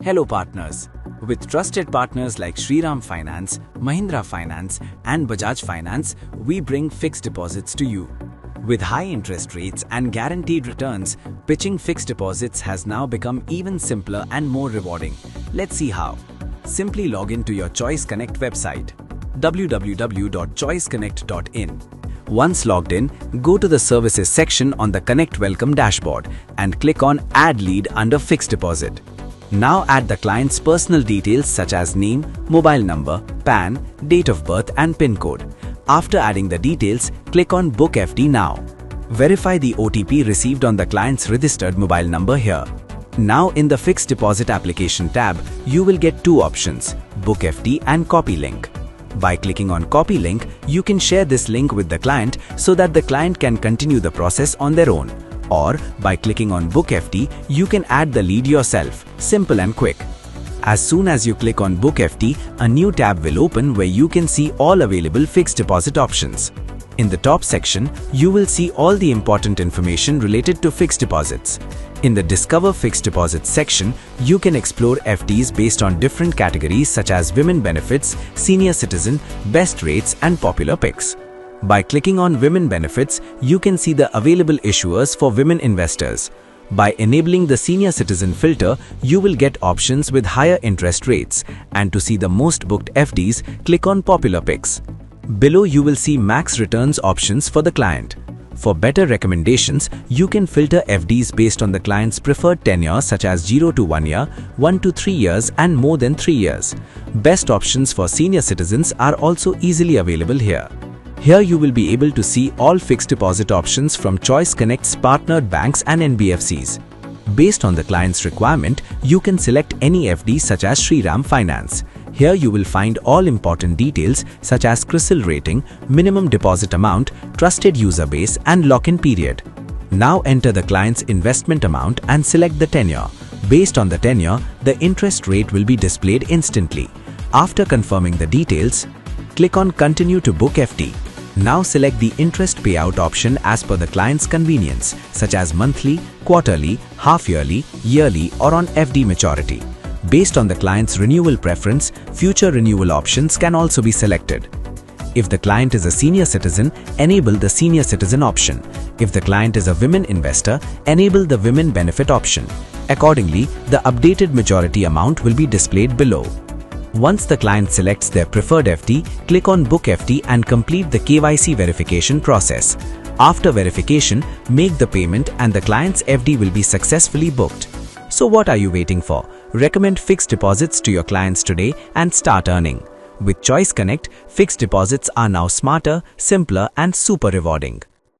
Hello partners. With trusted partners like Shriram Finance, Mahindra Finance and Bajaj Finance, we bring fixed deposits to you. With high interest rates and guaranteed returns, pitching fixed deposits has now become even simpler and more rewarding. Let's see how. Simply log in to your Choice Connect website, www.choiceconnect.in. Once logged in, go to the Services section on the Connect Welcome dashboard and click on Add Lead under Fixed Deposit. Now add the client's personal details such as name, mobile number, PAN, date of birth and PIN code. After adding the details, click on Book FD now. Verify the OTP received on the client's registered mobile number here. Now in the Fixed Deposit Application tab, you will get two options, Book FD and Copy Link. By clicking on Copy Link, you can share this link with the client so that the client can continue the process on their own. Or by clicking on Book FD, you can add the lead yourself. Simple and quick. As soon as you click on Book FD, a new tab will open where you can see all available fixed deposit options. In the top section, you will see all the important information related to fixed deposits. In the Discover Fixed Deposits section, you can explore FDs based on different categories such as women benefits, senior citizen, best rates and popular picks. By clicking on Women Benefits, you can see the available issuers for women investors. By enabling the Senior Citizen filter, you will get options with higher interest rates. And to see the most booked FDs, click on Popular Picks. Below you will see max returns options for the client. For better recommendations, you can filter FDs based on the client's preferred tenure such as 0 to 1 year, 1 to 3 years and more than 3 years. Best options for senior citizens are also easily available here. Here you will be able to see all fixed deposit options from Choice Connect's partnered banks and NBFCs. Based on the client's requirement, you can select any FD such as Shriram Finance. Here you will find all important details such as CRISIL rating, minimum deposit amount, trusted user base and lock-in period. Now enter the client's investment amount and select the tenure. Based on the tenure, the interest rate will be displayed instantly. After confirming the details, click on Continue to Book FD. Now select the interest payout option as per the client's convenience, such as monthly, quarterly, half-yearly, yearly or on FD maturity. Based on the client's renewal preference, future renewal options can also be selected. If the client is a senior citizen, enable the senior citizen option. If the client is a women investor, enable the women benefit option. Accordingly, the updated majority amount will be displayed below. Once the client selects their preferred FD, click on Book FD and complete the KYC verification process. After verification, make the payment and the client's FD will be successfully booked. So what are you waiting for? Recommend fixed deposits to your clients today and start earning. With Choice Connect, fixed deposits are now smarter, simpler and super rewarding.